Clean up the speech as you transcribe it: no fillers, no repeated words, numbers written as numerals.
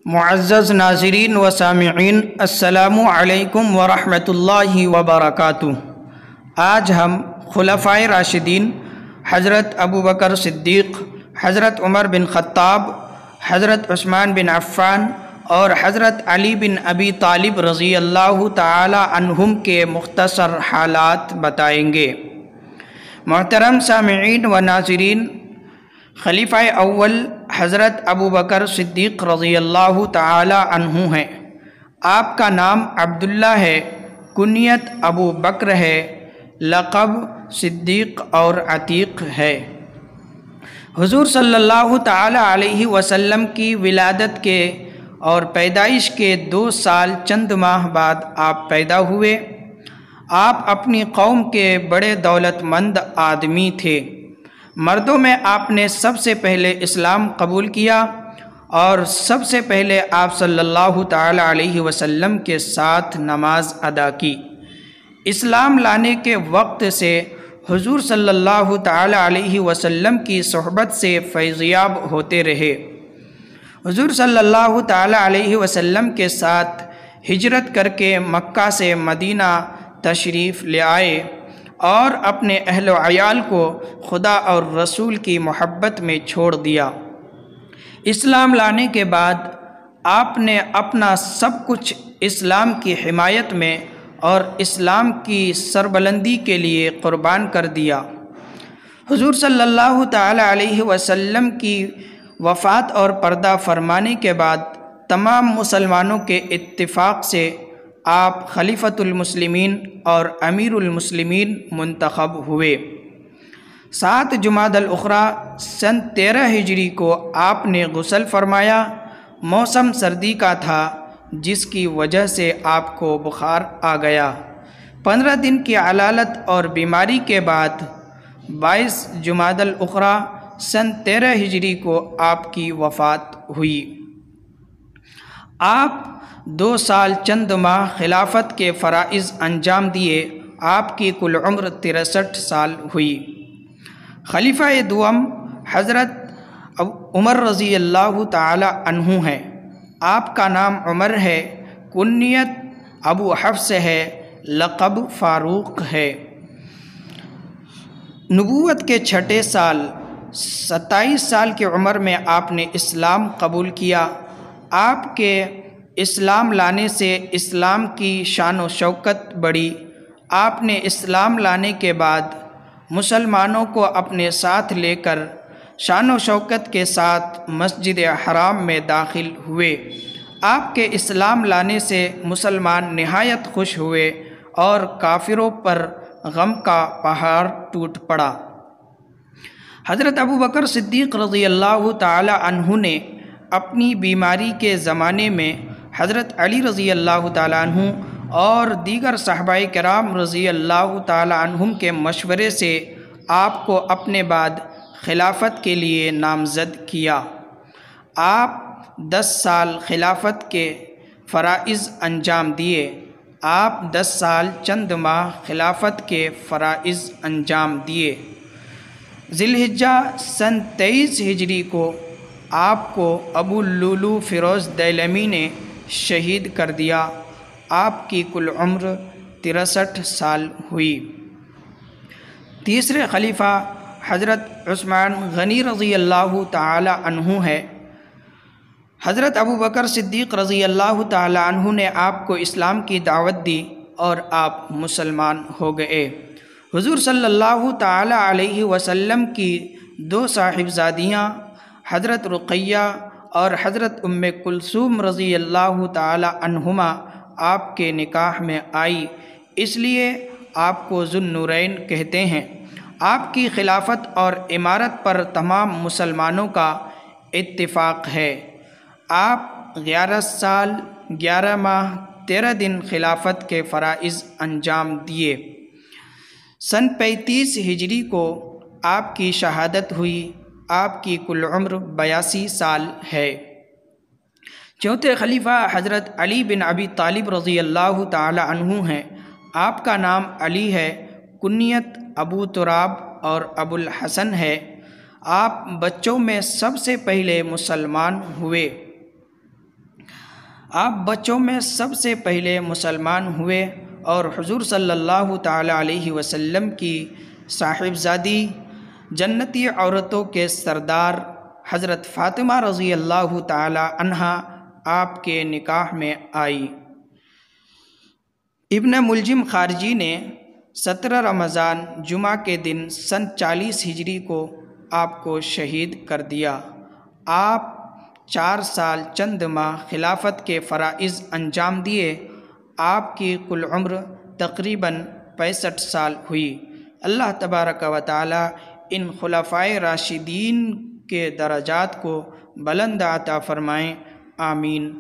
معزز ناظرین و سامعین، السلام علیکم ورحمۃ اللہ وبرکاتہ۔ آج ہم خلفائے راشدین حضرت ابوبکر صدیق، حضرت عمر بن خطاب، حضرت عثمان بن عفان اور حضرت علی بن ابی طالب رضی اللہ تعالی عنہم کے مختصر حالات بتائیں گے۔ محترم سامعین و ناظرین، خلیفہ اول حضرت ابوبکر صدیق رضی اللہ تعالی عنہ ہیں۔ آپ کا نام عبداللہ ہے، کنیت ابو بکر ہے، لقب صدیق اور عتیق ہے۔ حضور صلی اللہ تعالی علیہ وسلم کی ولادت کے اور پیدائش کے 2 سال چند ماہ بعد آپ پیدا ہوئے۔ آپ اپنی قوم کے بڑے دولت مند آدمی تھے۔ مردوں میں آپ نے سب سے پہلے اسلام قبول کیا اور سب سے پہلے آپ صلی اللہ تعالی علیہ وسلم کے ساتھ نماز ادا کی۔ اسلام لانے کے وقت سے حضور صلی اللہ تعالی علیہ وسلم کی صحبت سے فیضیاب ہوتے رہے۔ حضور صلی اللہ تعالی علیہ وسلم کے ساتھ ہجرت کر کے مکہ سے مدینہ تشریف لے آئے اور اپنے اہل و عیال کو خدا اور رسول کی محبت میں چھوڑ دیا۔ اسلام لانے کے بعد آپ نے اپنا سب کچھ اسلام کی حمایت میں اور اسلام کی سربلندی کے لیے قربان کر دیا۔ حضور صلی اللہ تعالی علیہ وسلم کی وفات اور پردہ فرمانے کے بعد تمام مسلمانوں کے اتفاق سے آپ خلیفۃ المسلمین اور امیر المسلمین منتخب ہوئے۔ 7 جمادی الاخری سن 13 ہجری کو آپ نے غسل فرمایا۔ موسم سردی کا تھا جس کی وجہ سے آپ کو بخار آ گیا۔ 15 دن کی علالت اور بیماری کے بعد 22 جمادی الاخری سن 13 ہجری کو آپ کی وفات ہوئی۔ آپ 2 سال چند ماہ خلافت کے فرائض انجام دیے۔ آپ کی کل عمر 63 سال ہوئی۔ خلیفہ دوم حضرت عمر رضی اللہ تعالی عنہ ہے۔ آپ کا نام عمر ہے، کنیت ابو حفص ہے، لقب فاروق ہے۔ نبوت کے 6 سال 27 سال کی عمر میں آپ نے اسلام قبول کیا۔ آپ کے اسلام لانے سے اسلام کی شان و شوکت بڑھی۔ آپ نے اسلام لانے کے بعد مسلمانوں کو اپنے ساتھ لے کر شان و شوکت کے ساتھ مسجد حرام میں داخل ہوئے۔ آپ کے اسلام لانے سے مسلمان نہایت خوش ہوئے اور کافروں پر غم کا پہاڑ ٹوٹ پڑا۔ حضرت ابوبکر صدیق رضی اللہ تعالی عنہ نے اپنی بیماری کے زمانے میں حضرت علی رضی اللہ تعالی عنہ اور دیگر صحابہ کرام رضی اللہ تعالی عنہم کے مشورے سے آپ کو اپنے بعد خلافت کے لیے نامزد کیا۔ آپ 10 سال خلافت کے فرائض انجام دیے۔ آپ 10 سال چند ماہ خلافت کے فرائض انجام دیے۔ ذی الحجہ سن 23 ہجری کو آپ کو ابو اللؤلؤ فیروز دیلمی نے شہید کر دیا۔ آپ کی کل عمر 63 سال ہوئی۔ تیسرے خلیفہ حضرت عثمان غنی رضی اللہ تعالی عنہ ہے۔ حضرت ابوبکر صدیق رضی اللہ تعالی عنہ نے آپ کو اسلام کی دعوت دی اور آپ مسلمان ہو گئے۔ حضور صلی اللہ تعالی علیہ وسلم کی 2 صاحبزادیاں حضرت رقیہ اور حضرت ام کلثوم رضی اللہ تعالی عنہما آپ کے نکاح میں آئی، اس لیے آپ کو ذو النورین کہتے ہیں۔ آپ کی خلافت اور امارت پر تمام مسلمانوں کا اتفاق ہے۔ آپ 11 سال 11 ماہ 13 دن خلافت کے فرائض انجام دیے۔ سن 35 ہجری کو آپ کی شہادت ہوئی۔ آپ کی کل عمر 82 سال ہے۔ چوتھے خلیفہ حضرت علی بن ابی طالب رضی اللہ تعالی عنہ ہیں۔ آپ کا نام علی ہے، کنیت ابو تراب اور ابو الحسن ہے۔ آپ بچوں میں سب سے پہلے مسلمان ہوئے۔ آپ بچوں میں سب سے پہلے مسلمان ہوئے اور حضور صلی اللہ تعالیٰ علیہ وسلم کی صاحبزادی جنتی عورتوں کے سردار حضرت فاطمہ رضی اللہ تعالیٰ عنہا آپ کے نکاح میں آئی۔ ابن ملجم خارجی نے 17 رمضان جمعہ کے دن سن 40 ہجری کو آپ کو شہید کر دیا۔ آپ 4 سال چند ماہ خلافت کے فرائض انجام دیے۔ آپ کی کل عمر تقریباً 65 سال ہوئی۔ اللہ تبارک و تعالی ان خلفائے راشدین کے درجات کو بلند عطا فرمائیں، آمین۔